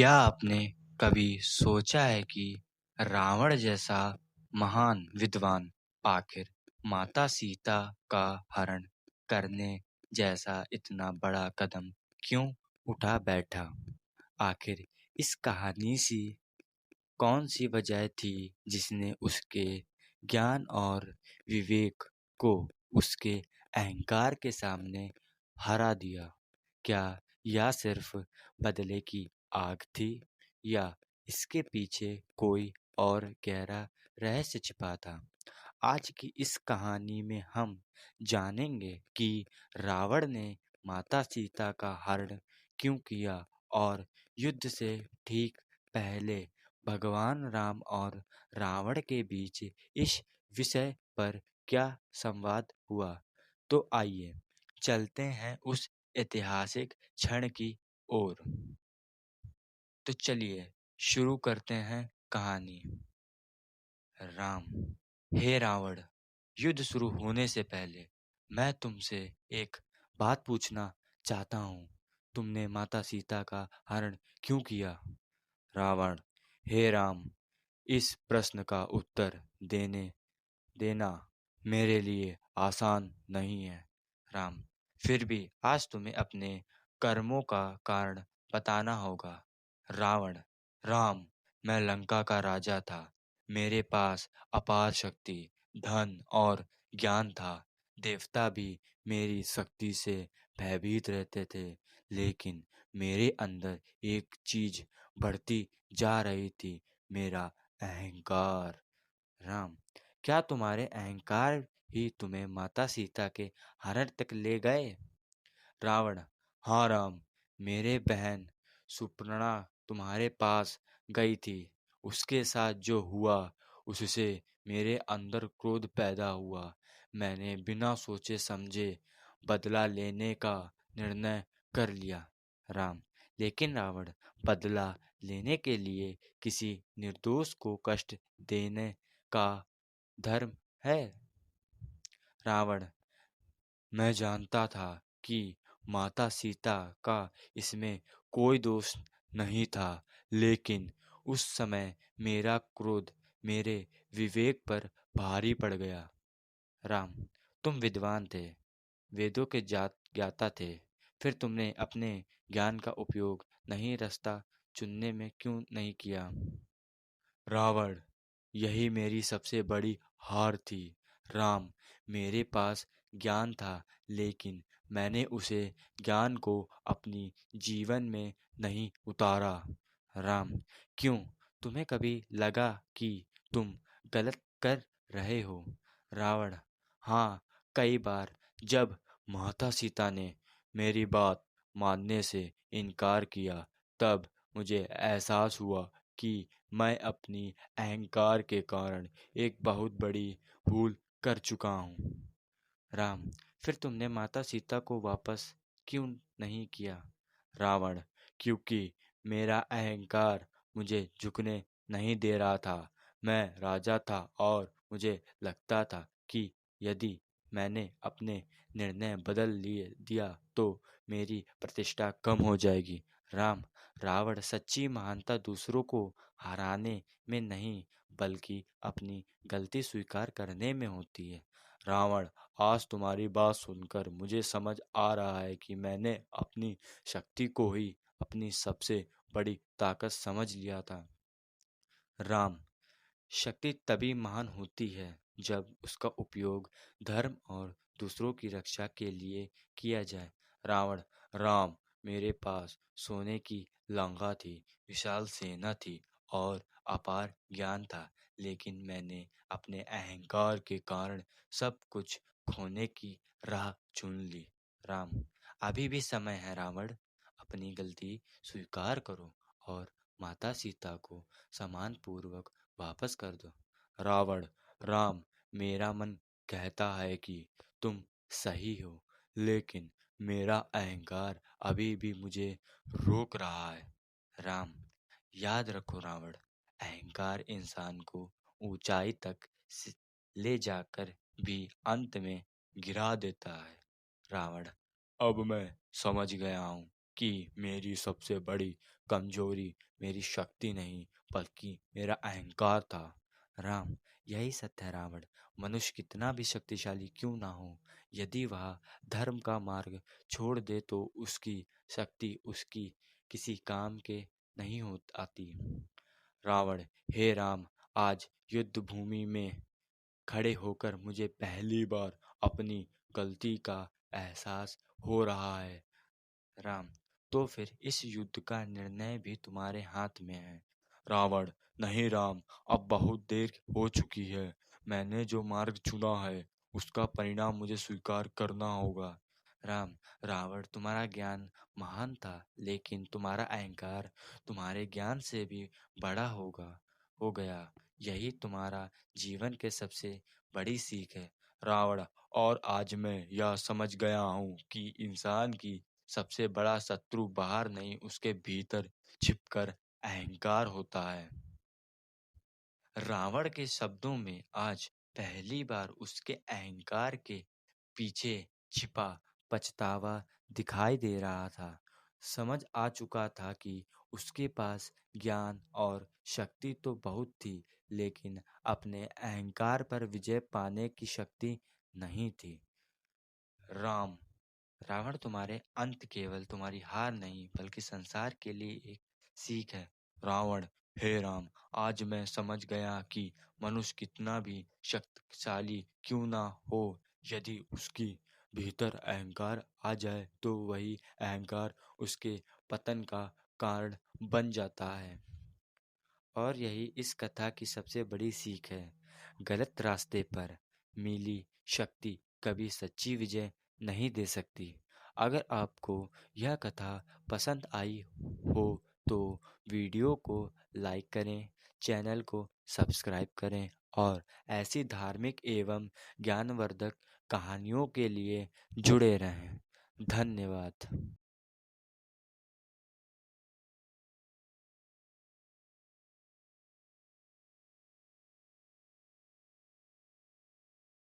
क्या आपने कभी सोचा है कि रावण जैसा महान विद्वान आखिर माता सीता का हरण करने जैसा इतना बड़ा कदम क्यों उठा बैठा? आखिर इस कहानी सी कौन सी वजह थी जिसने उसके ज्ञान और विवेक को उसके अहंकार के सामने हरा दिया? क्या यह सिर्फ बदले की आग थी या इसके पीछे कोई और गहरा रहस्य छिपा था? आज की इस कहानी में हम जानेंगे कि रावण ने माता सीता का हरण क्यों किया और युद्ध से ठीक पहले भगवान राम और रावण के बीच इस विषय पर क्या संवाद हुआ। तो आइए चलते हैं उस ऐतिहासिक क्षण की ओर। तो चलिए शुरू करते हैं कहानी। राम: हे रावण, युद्ध शुरू होने से पहले मैं तुमसे एक बात पूछना चाहता हूँ। तुमने माता सीता का हरण क्यों किया? रावण: हे राम, इस प्रश्न का उत्तर देने देना मेरे लिए आसान नहीं है। राम: फिर भी आज तुम्हें अपने कर्मों का कारण बताना होगा। रावण: राम, मैं लंका का राजा था। मेरे पास अपार शक्ति, धन और ज्ञान था। देवता भी मेरी शक्ति से भयभीत रहते थे, लेकिन मेरे अंदर एक चीज बढ़ती जा रही थी, मेरा अहंकार। राम: क्या तुम्हारे अहंकार ही तुम्हें माता सीता के हरण तक ले गए? रावण: हाँ राम, मेरे बहन सुपर्णा तुम्हारे पास गई थी। उसके साथ जो हुआ उससे मेरे अंदर क्रोध पैदा हुआ। मैंने बिना सोचे समझे बदला लेने का निर्णय कर लिया। राम: लेकिन रावण, बदला लेने के लिए किसी निर्दोष को कष्ट देने का धर्म है? रावण: मैं जानता था कि माता सीता का इसमें कोई दोष नहीं था, लेकिन उस समय मेरा क्रोध मेरे विवेक पर भारी पड़ गया। राम: तुम विद्वान थे, वेदों के ज्ञाता थे, फिर तुमने अपने ज्ञान का उपयोग नहीं रास्ता चुनने में क्यों नहीं किया? रावण: यही मेरी सबसे बड़ी हार थी। राम, मेरे पास ज्ञान था, लेकिन मैंने उसे ज्ञान को अपनी जीवन में नहीं उतारा। राम: क्यों? तुम्हें कभी लगा कि तुम गलत कर रहे हो? रावण: हाँ, कई बार जब माता सीता ने मेरी बात मानने से इनकार किया, तब मुझे एहसास हुआ कि मैं अपनी अहंकार के कारण एक बहुत बड़ी भूल कर चुका हूँ। राम: फिर तुमने माता सीता को वापस क्यों नहीं किया? रावण: क्योंकि मेरा अहंकार मुझे झुकने नहीं दे रहा था। मैं राजा था और मुझे लगता था कि यदि मैंने अपने निर्णय बदल लिए दिया तो मेरी प्रतिष्ठा कम हो जाएगी। राम: रावण, सच्ची महानता दूसरों को हराने में नहीं, बल्कि अपनी गलती स्वीकार करने में होती है। रावण: आज तुम्हारी बात सुनकर मुझे समझ आ रहा है कि मैंने अपनी शक्ति को ही अपनी सबसे बड़ी ताकत समझ लिया था। राम: शक्ति तभी महान होती है जब उसका उपयोग धर्म और दूसरों की रक्षा के लिए किया जाए। रावण: राम, मेरे पास सोने की लंका थी, विशाल सेना थी और अपार ज्ञान था, लेकिन मैंने अपने अहंकार के कारण सब कुछ खोने की राह चुन ली। राम: अभी भी समय है रावण, अपनी गलती स्वीकार करो और माता सीता को सम्मान पूर्वक वापस कर दो। रावण: राम, मेरा मन कहता है कि तुम सही हो, लेकिन मेरा अहंकार अभी भी मुझे रोक रहा है। राम: याद रखो रावण, अहंकार इंसान को ऊंचाई तक ले जाकर भी अंत में गिरा देता है। रावण: अब मैं समझ गया हूँ कि मेरी सबसे बड़ी कमजोरी मेरी शक्ति नहीं बल्कि मेरा अहंकार था। राम, यही सत्य है रावण। मनुष्य कितना भी शक्तिशाली क्यों ना हो, यदि वह धर्म का मार्ग छोड़ दे तो उसकी शक्ति उसकी किसी काम के नहीं हो आती। रावण, हे राम, आज युद्ध भूमि में खड़े होकर मुझे पहली बार अपनी गलती का एहसास हो रहा है। राम, तो फिर इस युद्ध का निर्णय भी तुम्हारे हाथ में है। रावण, नहीं राम, अब बहुत देर हो चुकी है। मैंने जो मार्ग चुना है उसका परिणाम मुझे स्वीकार करना होगा। राम, रावण, तुम्हारा ज्ञान महान था लेकिन तुम्हारा अहंकार तुम्हारे ज्ञान से भी बड़ा हो गया। यही तुम्हारा जीवन के सबसे बड़ी सीख है। रावण, और आज मैं यह समझ गया हूँ कि इंसान की सबसे बड़ा शत्रु बाहर नहीं उसके भीतर छिपकर अहंकार होता है। रावण के शब्दों में आज पहली बार उसके अहंकार के पीछे छिपा पछतावा दिखाई दे रहा था। समझ आ चुका था कि उसके पास ज्ञान और शक्ति तो बहुत थी, लेकिन अपने अहंकार पर विजय पाने की शक्ति नहीं थी। राम, रावण, तुम्हारे अंत केवल तुम्हारी हार नहीं बल्कि संसार के लिए एक सीख है। रावण, हे राम, आज मैं समझ गया कि मनुष्य कितना भी शक्तिशाली क्यों ना हो, यदि उसकी भीतर अहंकार आ जाए तो वही अहंकार उसके पतन का कारण बन जाता है। और यही इस कथा की सबसे बड़ी सीख है। गलत रास्ते पर मिली शक्ति कभी सच्ची विजय नहीं दे सकती। अगर आपको यह कथा पसंद आई हो तो वीडियो को लाइक करें, चैनल को सब्सक्राइब करें और ऐसी धार्मिक एवं ज्ञानवर्धक कहानियों के लिए जुड़े रहें। धन्यवाद।